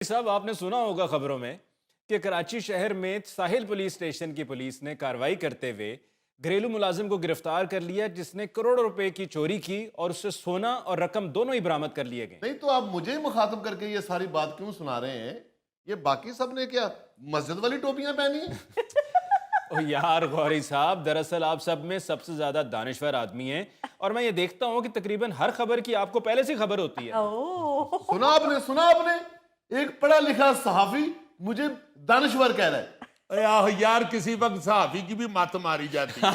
साहब, आपने सुना होगा खबरों में कि कराची शहर में साहिल पुलिस स्टेशन की पुलिस ने कार्रवाई करते हुए घरेलू मुलाजिम को गिरफ्तार कर लिया जिसने करोड़ों रुपए की चोरी की और उससे सोना और रकम दोनों ही बरामद कर लिए गए। नहीं तो आप मुझे मुखातब करके ये सारी बात क्यों सुना रहे हैं? ये बाकी सब ने क्या मस्जिद वाली टोपियां पहनी हैं? ओ यार गौरी साहब, दरअसल आप सब में सबसे ज्यादा दानिश्वर आदमी हैं और मैं ये देखता हूँ कि तकरीबन हर खबर की आपको पहले से खबर होती है। सुना आपने एक पढ़ा लिखा सहाफी मुझे दानिश्वर कह रहा है। अरे यार, किसी वक्त सहाफी की भी मत मारी जाती है।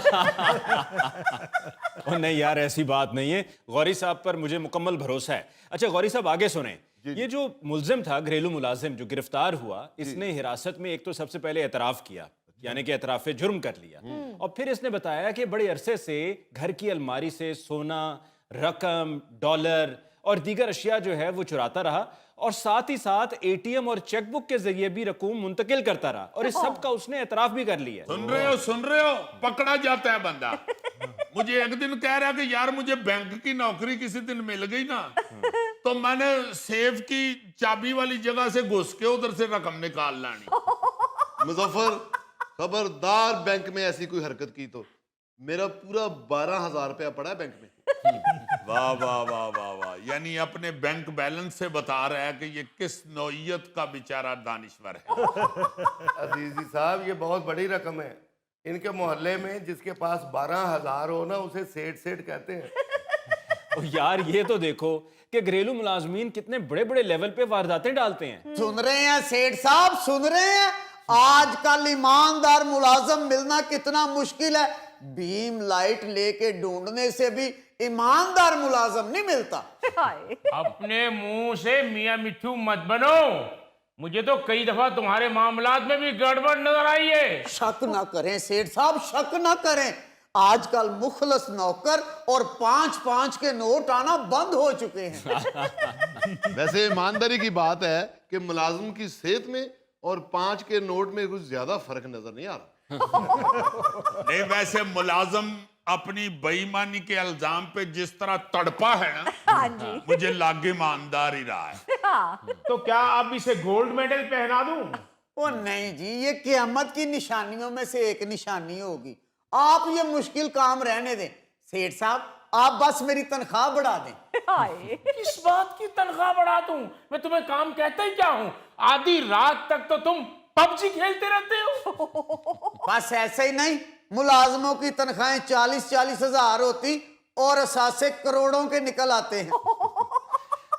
ओ नहीं यार, ऐसी बात नहीं है। गौरी साहब पर मुझे मुकम्मल भरोसा है। अच्छा गौरी साहब, आगे सुने। ये जो मुलजिम था, घरेलू मुलाजिम जो गिरफ्तार हुआ, इसने हिरासत में एक तो सबसे पहले एतराफ किया, यानी कि एतराफ जुर्म कर लिया, और फिर इसने बताया कि बड़े अरसे से घर की अलमारी से सोना, रकम, डॉलर और दीगर अशिया जो है वो चुराता रहा और साथ ही साथ एटीएम और चेकबुक के जरिए भी रकूम मुंतकिल करता रहा और इस सब का उसने एतराफ भी कर लिया। सुन रहे हो, पकड़ा जाता है बंदा। मुझे एक दिन कह रहा कि यार मुझे बैंक की नौकरी किसी दिन मिल गई ना, तो मैंने सेफ की चाबी वाली जगह से घुस के उधर से रकम निकाल लानी। मुजफ्फर, खबरदार बैंक में ऐसी कोई हरकत की तो मेरा पूरा 12,000 रुपया पड़ा है बैंक में। वाह वाह वाह वाह वाह, यानी अपने बैंक बैलेंस से बता रहा है कि ये किस नौइयत का बेचारा दानिश्वर है। अजीजी साहब, ये बहुत बड़ी रकम है। इनके मोहल्ले में जिसके पास 12,000 हो ना, उसे सेठ सेठ कहते हैं। ओ यार, ये तो देखो कि घरेलू मुलाजमीन कितने बड़े बड़े लेवल पे वारदातें डालते हैं। सुन रहे हैं सेठ साहब, सुन रहे हैं? आजकल ईमानदार मुलाजम मिलना कितना मुश्किल है। बीम लाइट लेके ढूंढने से भी ईमानदार मुलाजम नहीं मिलता। अपने मुंह से मियां मिट्ठू मत बनो। मुझे तो कई दफा तुम्हारे मामलात में भी गड़बड़ नजर आई है। शक ना करें सेठ साहब, शक ना करें। आजकल मुखलस नौकर और 5-5 के नोट आना बंद हो चुके हैं। वैसे ईमानदारी की बात है कि मुलाजिम की सेहत में और 5 के नोट में कुछ ज्यादा फर्क नजर नहीं आ रहा। नहीं, वैसे मुलाजम अपनी बेईमानी के इल्जाम पे जिस तरह तड़पा है ना, मुझे लागे ईमानदार ही रहा है। तो क्या अब इसे गोल्ड मेडल पहना दूं? ओ नहीं जी, ये क़यामत की निशानियों में से एक निशानी होगी। आप ये मुश्किल काम रहने दें सेठ साहब, आप बस मेरी तनख्वाह बढ़ा दें। किस बात की तनख्वाह बढ़ा दूं? मैं तुम्हें काम कहता ही क्या हूं? आधी रात तक तो तुम पबजी खेलते रहते हो। बस ऐसे ही नहीं, मुलाजमों की तनख्वाहें 40-40 हजार होती और असासे करोड़ों के निकल आते हैं।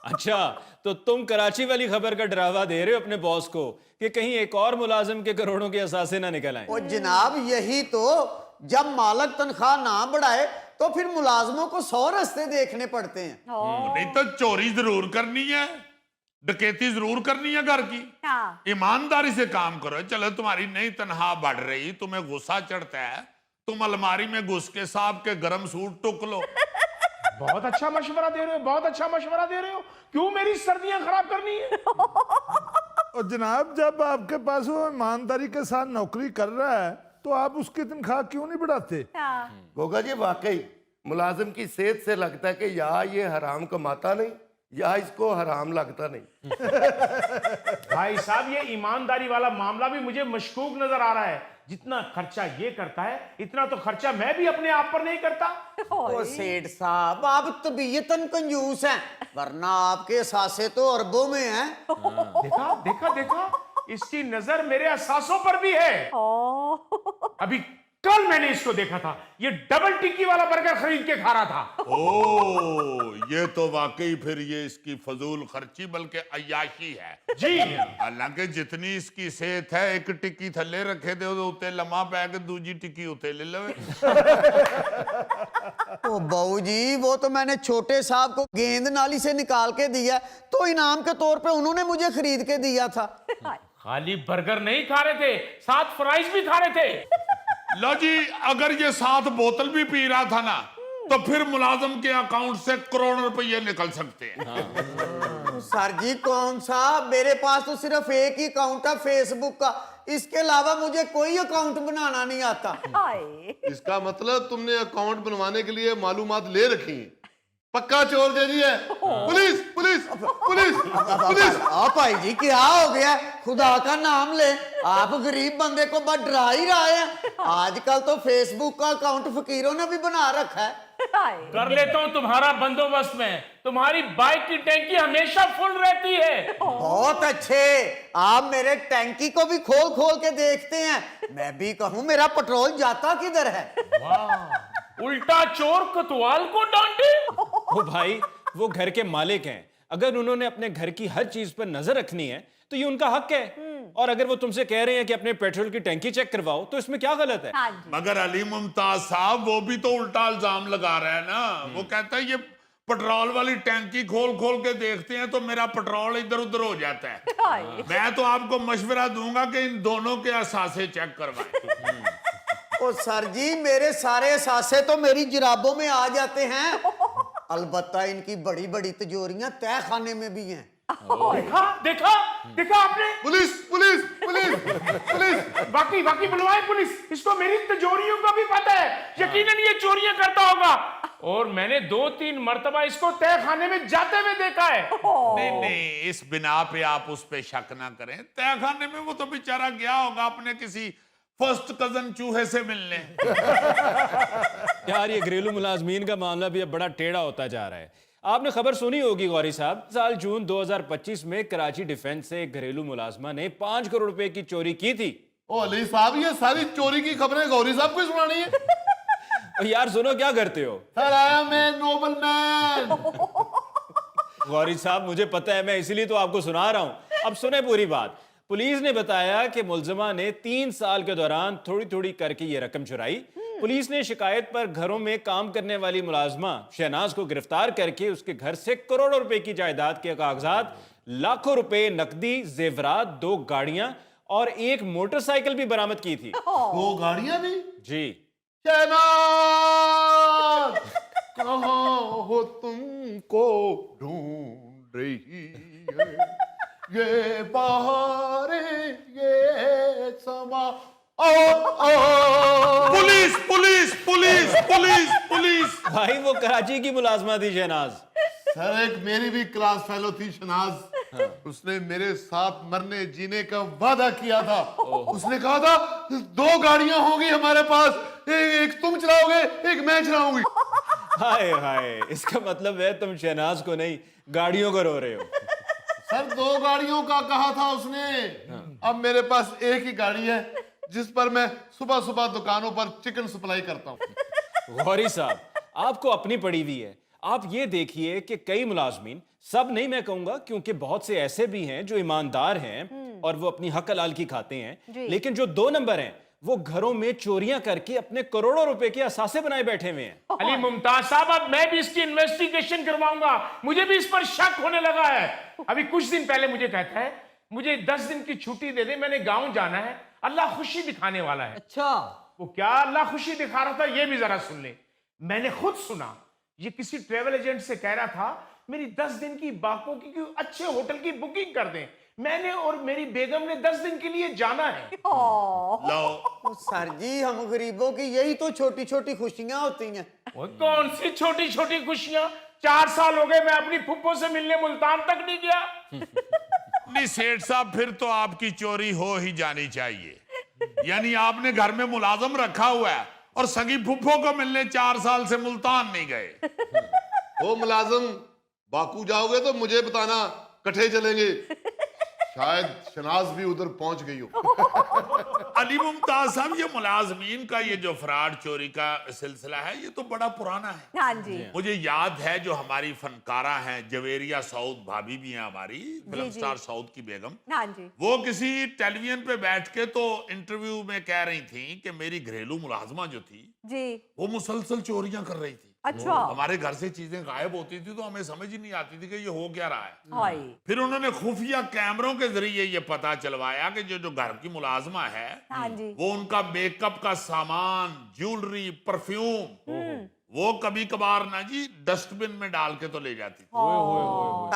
अच्छा, तो तुम कराची वाली खबर का डरावा दे रहे हो अपने बॉस को कि कहीं एक और मुलाजिम के करोड़ों के असासे ना निकल आए। और जनाब, यही तो, जब मालक तनख्वाह ना बढ़ाए तो फिर मुलाजमों को 100 रास्ते देखने पड़ते हैं। नहीं तो चोरी जरूर करनी है, डकैती जरूर करनी है घर की। ईमानदारी से काम करो। चलो, तुम्हारी नई तनख्वाह बढ़ रही, तुम्हें गुस्सा चढ़ता है, तुम अलमारी में घुस के साहब के गर्म सूट टुक लो। बहुत अच्छा मशवरा दे रहे हो, बहुत अच्छा मशवरा दे रहे हो। क्यों मेरी सर्दियां खराब करनी है? और जनाब, जब आपके पास वो ईमानदारी के साथ नौकरी कर रहा है तो आप उसकी तनख्वाह क्यों नहीं बढ़ाते? गोगा जी, वाकई मुलाजिम की सेहत से लगता है कि या ये हराम कमाता नहीं या इसको हराम लगता नहीं। भाई साहब, ये ईमानदारी वाला मामला भी मुझे मशकूक नजर आ रहा है। जितना खर्चा ये करता है, इतना तो खर्चा मैं भी अपने आप पर नहीं करता। ओ सेठ साहब, आप तबीयतन कंजूस हैं, वरना आपके सासे तो अरबों में हैं। देखा देखा देखा, इसकी नजर मेरे एहसासों पर भी है। अभी कल मैंने इसको देखा था, ये डबल टिक्की वाला बर्गर खरीद के खा रहा था। ओ, ये तो वाकई फिर ये इसकी फजूल खर्ची बल्कि अय्याशी है जी। हालांकि जितनी इसकी सेहत है, एक टिक्की थले रखे दे उते लम्हा पै के दूजी टिक्की उते ले लवे। ओ बहू जी, वो तो मैंने छोटे साहब को गेंद नाली से निकाल के दिया, तो इनाम के तौर पे उन्होंने मुझे खरीद के दिया था। खाली बर्गर नहीं खा रहे थे, साथ फ्राइज भी खा रहे थे। लो जी, अगर ये 7 बोतल भी पी रहा था ना, तो फिर मुलाजिम के अकाउंट से करोड़ों रुपये निकल सकते हैं। सर जी, कौन सा? मेरे पास तो सिर्फ एक ही अकाउंट है फेसबुक का, इसके अलावा मुझे कोई अकाउंट बनाना नहीं आता। इसका मतलब तुमने अकाउंट बनवाने के लिए मालूमात ले रखी हैं। पक्का चोर जेरी है। Police police police police. भाई जी क्या हो गया, खुदा का नाम ले, आप गरीब बंदे को बस डरा ही रहे हैं। आजकल तो फेसबुक का अकाउंट फकीरों ने भी बना रखा है। कर लेता हूँ तुम्हारा बंदोबस्त में, तुम्हारी बाइक की टैंकी हमेशा फुल रहती है। बहुत अच्छे, आप मेरे टैंकी को भी खोल खोल के देखते हैं, मैं भी कहूँ मेरा पेट्रोल जाता किधर है। उल्टा चोर कोतवाल को डांटे। ओ भाई, वो घर के मालिक हैं, अगर उन्होंने अपने घर की हर चीज पर नजर रखनी है तो ये उनका हक है। और अगर वो तुमसे कह रहे हैं कि अपने पेट्रोल की टैंकी चेक करवाओ तो इसमें क्या गलत है? हाँ जी। मगर अली मुमताज साहब वो भी तो उल्टा इल्जाम लगा रहा है ना। वो कहता है ये पेट्रोल वाली टैंकी खोल खोल के देखते हैं तो मेरा पेट्रोल इधर उधर हो जाता है। हाय। मैं तो आपको मशवरा दूंगा कि इन दोनों के असासे चेक करवाएं। ओ सर जी, मेरे सारे असासे तो मेरी जुराबों में आ जाते हैं, अलबत्ता इनकी बड़ी बड़ी तिजोरियां तय खाने में भी हैं। देखा देखा देखा आपने? Police police police police. बाकी बाकी बुलवाए पुलिस, इसको मेरी तिजोरियों का भी पता है, यकीनन ये चोरियां करता होगा। और मैंने 2-3 मर्तबा इसको तय खाने में जाते हुए देखा है। नहीं नहीं, इस बिना पे आप उस पे शक ना करें। तय खाने में वो तो बेचारा गया होगा अपने किसी फर्स्ट कजन चूहे से मिलने। यार, ये घरेलू मुलाजमीन का मामला भी अब बड़ा टेढ़ा होता जा रहा है। आपने खबर सुनी होगी गौरी साहब, साल जून 2025 में कराची डिफेंस से एक घरेलू मुलाजमा ने 5 करोड़ रुपए की चोरी की थी। ओ अली साहब, ये सारी चोरी की खबरें गौरी साहब को सुनानी है? और यार सुनो, क्या करते हो? Sir I am a noble man. Gauri साहब, मुझे पता है, मैं इसीलिए तो आपको सुना रहा हूं। अब सुने पूरी बात। पुलिस ने बताया कि मुलजमा ने 3 साल के दौरान थोड़ी थोड़ी करके ये रकम चुराई। पुलिस ने शिकायत पर घरों में काम करने वाली मुलाजमा शहनाज को गिरफ्तार करके उसके घर से करोड़ों रुपए की जायदाद के कागजात, लाखों रुपए नकदी, जेवरात, 2 गाड़ियां और 1 मोटरसाइकिल भी बरामद की थी। 2 गाड़ियां भी? जी। शहनाज कहाँ हो, तुमको ढूंढ रही है ये बहारें, ये समा। Police police police police police. भाई, वो कराची की मुलाजमा थी शहनाज। सर, एक मेरी भी क्लास फेलो थी शहनाज। उसने मेरे साथ मरने जीने का वादा किया था। उसने कहा था 2 गाड़ियां होंगी हमारे पास, एक तुम चलाओगे, एक मैं चलाऊंगी। हाय हाय, इसका मतलब है तुम शहनाज को नहीं, गाड़ियों को रो रहे हो। सर, 2 गाड़ियों का कहा था उसने। अब मेरे पास एक ही गाड़ी है जिस पर मैं सुबह सुबह दुकानों पर चिकन सप्लाई करता हूँ। गौरी साहब, आपको अपनी पड़ी हुई है। आप ये देखिए कि कई मुलाजमीन, सब नहीं मैं कहूंगा, क्योंकि बहुत से ऐसे भी हैं जो ईमानदार हैं और वो अपनी हक हलाल की खाते हैं, लेकिन जो 2 नंबर हैं वो घरों में चोरियां करके अपने करोड़ों रुपए के असासे बनाए बैठे हुए हैं। अली मुमताज साहब, अब मैं भी इसकी इन्वेस्टिगेशन करवाऊंगा, मुझे भी इस पर शक होने लगा है। अभी कुछ दिन पहले मुझे कहता है मुझे 10 दिन की छुट्टी दे दे, मैंने गांव जाना है, अल्लाह खुशी दिखाने वाला है। अच्छा, वो क्या अल्लाह खुशी दिखा रहा था ये भी जरा सुन ले। मैंने खुद सुना, ये किसी ट्रेवल एजेंट से कह रहा था मेरी 10 दिन की बाकों की कोई अच्छे होटल की बुकिंग कर दें, मैंने और मेरी बेगम ने 10 दिन के लिए जाना है। लो, सर जी, हम गरीबों की यही तो छोटी छोटी खुशियां होती हैं। वो कौन सी छोटी छोटी खुशियां? 4 साल हो गए मैं अपनी फुप्पो से मिलने मुल्तान तक नहीं गया। नहीं सेठ साहब, फिर तो आपकी चोरी हो ही जानी चाहिए। यानी आपने घर में मुलाजम रखा हुआ है और सगी फुफ्फो को मिलने 4 साल से मुल्तान नहीं गए। ओ मुलाजम, बाकू जाओगे तो मुझे बताना, कट्ठे चलेंगे। शायद शनाज भी उधर पहुंच गई हो। अली मुमताज साहब, ये मुलाजमीन का ये जो फ्रॉड चोरी का सिलसिला है ये तो बड़ा पुराना है। हाँ जी। मुझे याद है जो हमारी फनकारा हैं, जवेरिया सऊद भाभी भी हैं हमारी, फिल्म स्टार सऊद की बेगम, हाँ जी। वो किसी टेलीविजन पे बैठ के तो इंटरव्यू में कह रही थी कि मेरी घरेलू मुलाजमा जो थी जी। वो मुसलसल चोरियां कर रही थी। अच्छा। हमारे घर से चीजें गायब होती थी तो हमें समझ ही नहीं आती थी कि ये हो क्या रहा है। हाय। फिर उन्होंने खुफिया कैमरों के जरिए ये पता चलवाया कि जो घर की मुलाजमा है हाँ जी। वो उनका मेकअप का सामान, ज्वेलरी, परफ्यूम वो कभी कभार ना जी डस्टबिन में डाल के तो ले जाती थी।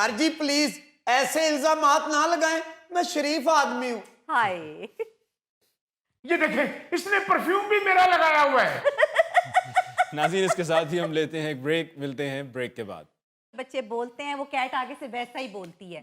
सर जी प्लीज ऐसे इल्जामात ना लगाएं, मैं शरीफ आदमी हूँ। हाय। ये देखें, इसने परफ्यूम भी मेरा लगाया हुआ है। नाज़रीन, इसके साथ ही हम लेते हैं एक ब्रेक, मिलते हैं ब्रेक के बाद। बच्चे बोलते हैं वो कैट आगे से वैसा ही बोलती है।